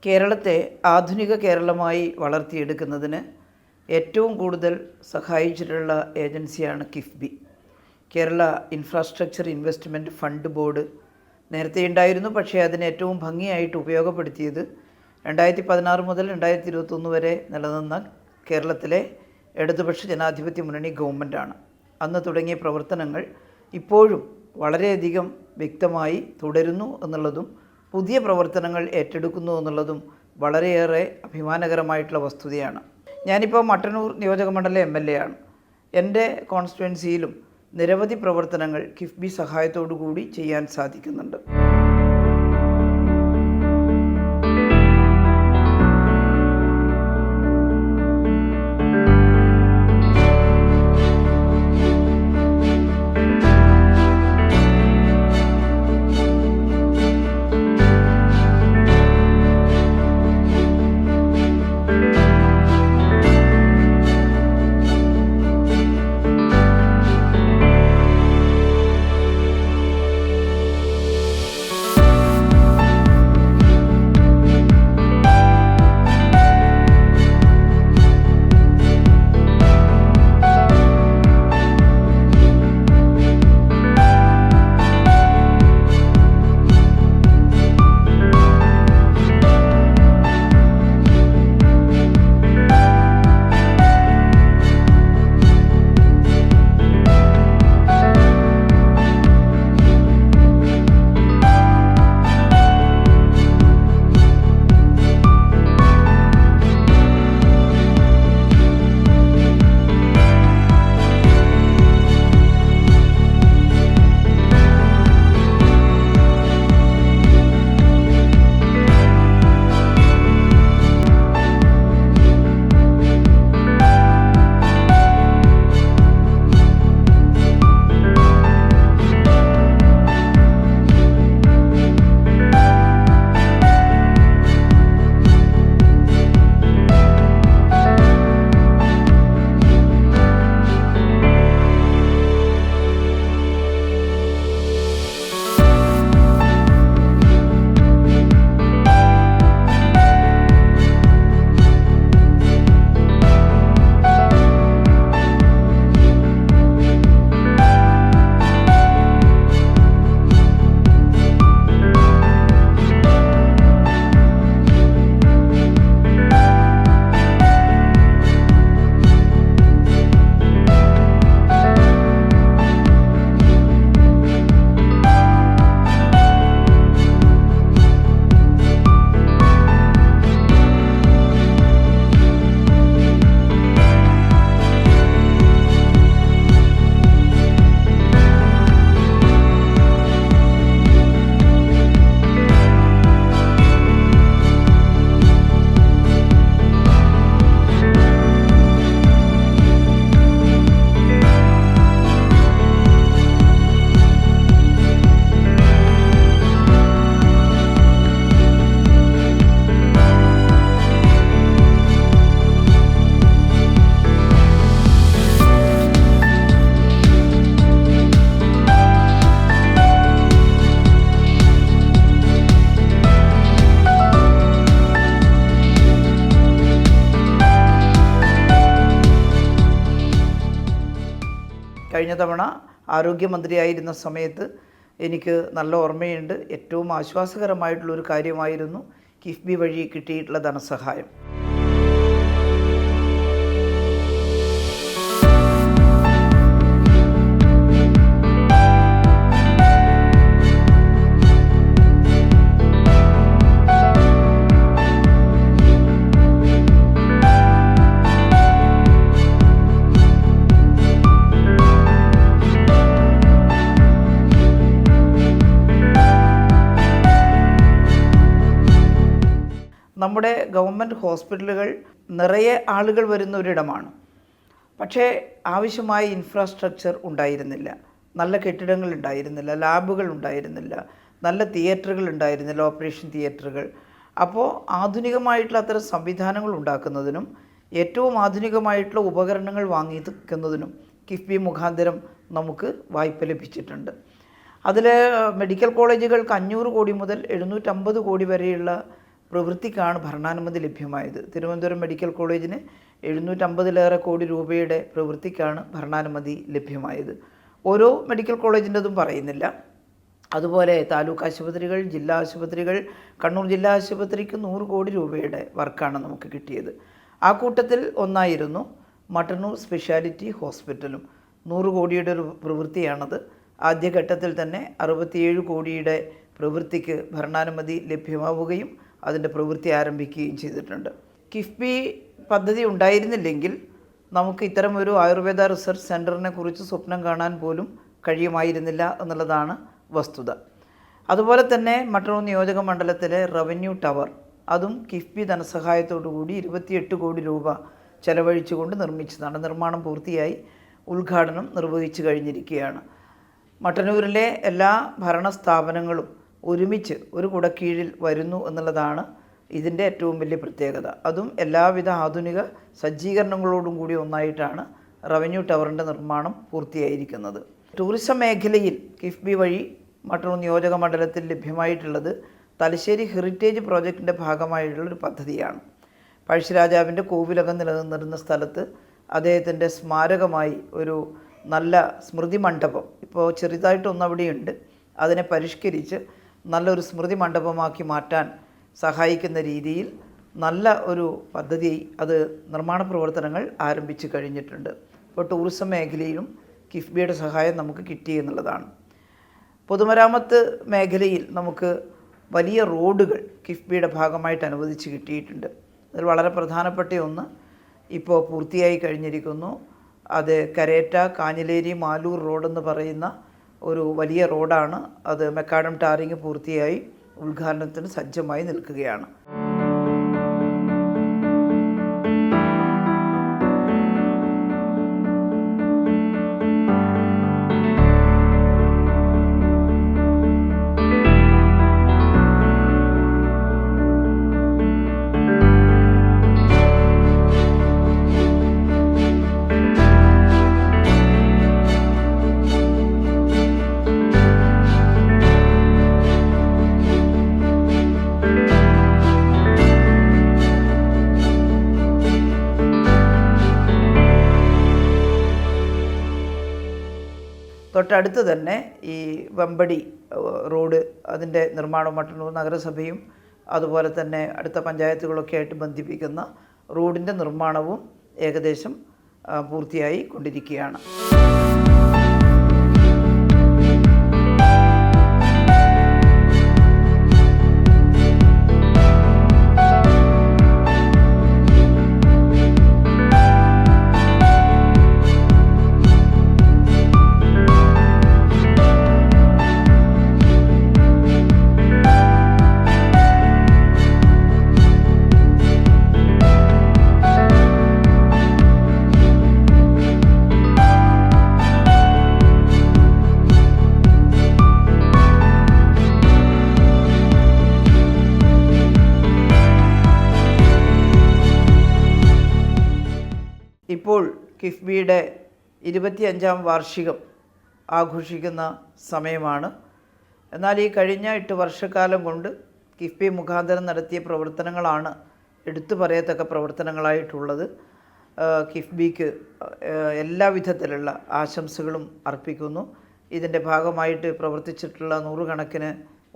കേരളത്തെ ആധുനിക കേരളമായി വളർത്തിയെടുക്കുന്നതിന് ഏറ്റവും കൂടുതൽ സഹായിച്ചിട്ടുള്ള ഏജൻസിയാണ് KIIFB. Kerala infrastructure investment fund board നേരത്തെ ഉണ്ടായിരുന്നു. പക്ഷേ അതിന് ഏറ്റവും ഭംഗിയായിട്ട് ഉപയോഗപ്പെടുത്തിയത് 2016 മുതൽ 2021 വരെ നിലനിന്ന കേരളത്തിലെ ഇടതുപക്ഷ ജനാധിപത്യ മുന്നണി ഗവൺമെൻറ്റാണ്. അന്ന് തുടങ്ങിയ പ്രവർത്തനങ്ങൾ ഇപ്പോഴും വളരെയധികം വ്യക്തമായി തുടരുന്നു എന്നുള്ളതും പുതിയ പ്രവർത്തനങ്ങൾ ഏറ്റെടുക്കുന്നു എന്നുള്ളതും വളരെയേറെ അഭിമാനകരമായിട്ടുള്ള വസ്തുതയാണ്. ഞാനിപ്പോൾ മട്ടന്നൂർ നിയോജകമണ്ഡലം MLA ആണ്. എൻ്റെ കോൺസ്റ്റിറ്റ്യുവൻസിയിലും നിരവധി പ്രവർത്തനങ്ങൾ കിഫ്ബി സഹായത്തോടു കൂടി ചെയ്യാൻ സാധിക്കുന്നുണ്ട്. കഴിഞ്ഞ തവണ ആരോഗ്യമന്ത്രിയായിരുന്ന സമയത്ത് എനിക്ക് നല്ല ഓർമ്മയുണ്ട്. ഏറ്റവും ആശ്വാസകരമായിട്ടുള്ളൊരു കാര്യമായിരുന്നു കിഫ്ബി വഴി കിട്ടിയിട്ടുള്ള ധനസഹായം. നമ്മുടെ ഗവൺമെൻറ് ഹോസ്പിറ്റലുകൾ നിറയെ ആളുകൾ വരുന്ന ഒരിടമാണ്. പക്ഷേ ആവശ്യമായ ഇൻഫ്രാസ്ട്രക്ചർ ഉണ്ടായിരുന്നില്ല, നല്ല കെട്ടിടങ്ങൾ ഉണ്ടായിരുന്നില്ല, ലാബുകൾ ഉണ്ടായിരുന്നില്ല, നല്ല തിയേറ്ററുകൾ ഉണ്ടായിരുന്നില്ല, ഓപ്പറേഷൻ തിയേറ്ററുകൾ. അപ്പോൾ ആധുനികമായിട്ടുള്ള അത്തരം സംവിധാനങ്ങൾ ഉണ്ടാക്കുന്നതിനും ഏറ്റവും ആധുനികമായിട്ടുള്ള ഉപകരണങ്ങൾ വാങ്ങിക്കുന്നതിനും കിഫ്ബി മുഖാന്തരം നമുക്ക് വായ്പ ലഭിച്ചിട്ടുണ്ട്. അതിൽ മെഡിക്കൽ കോളേജുകൾക്ക് 500 കോടി മുതൽ 750 കോടി വരെയുള്ള പ്രവൃത്തിക്കാണ് ഭരണാനുമതി ലഭ്യമായത്. തിരുവനന്തപുരം മെഡിക്കൽ കോളേജിന് 750-ലേറെ കോടി രൂപയുടെ പ്രവൃത്തിക്കാണ് ഭരണാനുമതി ലഭ്യമായത്. ഓരോ മെഡിക്കൽ കോളേജിൻ്റെതും പറയുന്നില്ല. അതുപോലെ താലൂക്ക് ആശുപത്രികൾ, ജില്ലാ ആശുപത്രികൾ, കണ്ണൂർ ജില്ലാ ആശുപത്രിക്ക് 100 കോടി രൂപയുടെ വർക്കാണ് നമുക്ക് കിട്ടിയത്. ആ കൂട്ടത്തിൽ ഒന്നായിരുന്നു മട്ടന്നൂർ സ്പെഷ്യാലിറ്റി ഹോസ്പിറ്റലും. 100 കോടിയുടെ ഒരു പ്രവൃത്തിയാണത്. ആദ്യഘട്ടത്തിൽ തന്നെ 67 കോടിയുടെ പ്രവൃത്തിക്ക് ഭരണാനുമതി ലഭ്യമാവുകയും അതിൻ്റെ പ്രവൃത്തി ആരംഭിക്കുകയും ചെയ്തിട്ടുണ്ട്. കിഫ്ബി പദ്ധതി ഉണ്ടായിരുന്നില്ലെങ്കിൽ നമുക്ക് ഇത്തരമൊരു ആയുർവേദ റിസർച്ച് സെൻറ്ററിനെ കുറിച്ച് സ്വപ്നം കാണാൻ പോലും കഴിയുമായിരുന്നില്ല എന്നുള്ളതാണ് വസ്തുത. അതുപോലെ തന്നെ മട്ടന്നൂർ നിയോജക മണ്ഡലത്തിലെ റവന്യൂ ടവർ, അതും കിഫ്ബി ധനസഹായത്തോടുകൂടി 28 കോടി രൂപ ചെലവഴിച്ചുകൊണ്ട് നിർമ്മിച്ചതാണ്. നിർമ്മാണം പൂർത്തിയായി ഉദ്ഘാടനം നിർവഹിച്ചു കഴിഞ്ഞിരിക്കുകയാണ്. മട്ടന്നൂരിലെ എല്ലാ ഭരണസ്ഥാപനങ്ങളും ഒരുമിച്ച് ഒരു കുടക്കീഴിൽ വരുന്നു എന്നുള്ളതാണ് ഇതിൻ്റെ ഏറ്റവും വലിയ പ്രത്യേകത. അതും എല്ലാവിധ ആധുനിക സജ്ജീകരണങ്ങളോടും കൂടി ഒന്നായിട്ടാണ് റവന്യൂ ടവറിൻ്റെ നിർമ്മാണം പൂർത്തിയായിരിക്കുന്നത്. ടൂറിസം മേഖലയിൽ കിഫ്ബി വഴി മട്ടന്നൂർ നിയോജക മണ്ഡലത്തിൽ ലഭ്യമായിട്ടുള്ളത് തലശ്ശേരി ഹെറിറ്റേജ് പ്രോജക്റ്റിൻ്റെ ഭാഗമായിട്ടുള്ളൊരു പദ്ധതിയാണ്. പഴശ്ശിരാജാവിൻ്റെ കോവിലകം നിലനിന്നിരുന്ന സ്ഥലത്ത് അദ്ദേഹത്തിൻ്റെ സ്മാരകമായി ഒരു നല്ല സ്മൃതി മണ്ഡപം ഇപ്പോൾ ചെറുതായിട്ടൊന്നും അവിടെയുണ്ട്. അതിനെ പരിഷ്കരിച്ച് നല്ലൊരു സ്മൃതി മണ്ഡപമാക്കി മാറ്റാൻ സഹായിക്കുന്ന രീതിയിൽ നല്ല ഒരു പദ്ധതി, അത് നിർമ്മാണ പ്രവർത്തനങ്ങൾ ആരംഭിച്ചു കഴിഞ്ഞിട്ടുണ്ട്. ഇപ്പോൾ ടൂറിസം മേഖലയിലും കിഫ്ബിയുടെ സഹായം നമുക്ക് കിട്ടി എന്നുള്ളതാണ്. പൊതുമരാമത്ത് മേഖലയിൽ നമുക്ക് വലിയ റോഡുകൾ കിഫ്ബിയുടെ ഭാഗമായിട്ട് അനുവദിച്ച് കിട്ടിയിട്ടുണ്ട്. അതിൽ വളരെ പ്രധാനപ്പെട്ട ഒന്ന് ഇപ്പോൾ പൂർത്തിയായി കഴിഞ്ഞിരിക്കുന്നു. അത് കരേറ്റ കാഞ്ഞിലേരി മാലൂർ റോഡെന്ന് പറയുന്ന ഒരു വലിയ റോഡാണ്. അത് മെക്കാഡം ടാറിങ് പൂർത്തിയായി ഉദ്ഘാടനത്തിന് സജ്ജമായി നിൽക്കുകയാണ്. തൊട്ടടുത്ത് തന്നെ ഈ വമ്പടി റോഡ്, അതിൻ്റെ നിർമ്മാണം മട്ടന്നൂർ നഗരസഭയും അതുപോലെ തന്നെ അടുത്ത പഞ്ചായത്തുകളൊക്കെ ആയിട്ട് ബന്ധിപ്പിക്കുന്ന റോഡിൻ്റെ നിർമ്മാണവും ഏകദേശം പൂർത്തിയായി കൊണ്ടിരിക്കുകയാണ്. ഇപ്പോൾ കിഫ്ബിയുടെ 25ാം വാർഷികം ആഘോഷിക്കുന്ന സമയമാണ്. എന്നാൽ ഈ കഴിഞ്ഞ 8 വർഷക്കാലം കൊണ്ട് കിഫ്ബി മുഖാന്തരം നടത്തിയ പ്രവർത്തനങ്ങളാണ് എടുത്തു പറയത്തക്ക പ്രവർത്തനങ്ങളായിട്ടുള്ളത്. കിഫ്ബിക്ക് എല്ലാവിധത്തിലുള്ള ആശംസകളും അർപ്പിക്കുന്നു. ഇതിൻ്റെ ഭാഗമായിട്ട് പ്രവർത്തിച്ചിട്ടുള്ള 100 കണക്കിന്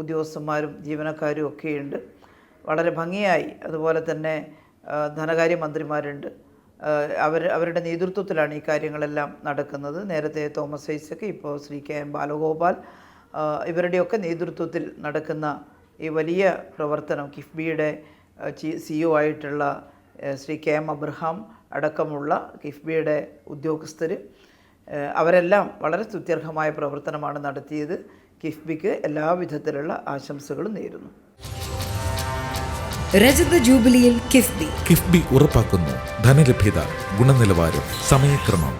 ഉദ്യോഗസ്ഥന്മാരും ജീവനക്കാരും ഒക്കെയുണ്ട്. വളരെ ഭംഗിയായി. അതുപോലെ തന്നെ ധനകാര്യമന്ത്രിമാരുണ്ട്. അവരുടെ നേതൃത്വത്തിലാണ് ഈ കാര്യങ്ങളെല്ലാം നടക്കുന്നത്. നേരത്തെ തോമസ് ഐസക്, ഇപ്പോൾ ശ്രീ KM ബാലഗോപാൽ, ഇവരുടെയൊക്കെ നേതൃത്വത്തിൽ നടക്കുന്ന ഈ വലിയ പ്രവർത്തനം കിഫ്ബിയുടെ CEO ആയിട്ടുള്ള ശ്രീ KM അബ്രഹാം അടക്കമുള്ള കിഫ്ബിയുടെ ഉദ്യോഗസ്ഥർ, അവരെല്ലാം വളരെ സ്തുത്യർഹമായ പ്രവർത്തനമാണ് നടത്തിയത്. കിഫ്ബിക്ക് എല്ലാവിധത്തിലുള്ള ആശംസകളും നേരുന്നു. രജത ജൂബിലിയിൽ കിഫ്ബി ഉറപ്പാക്കുന്നു ധനലഭ്യത, ഗുണനിലവാരം, സമയക്രമം.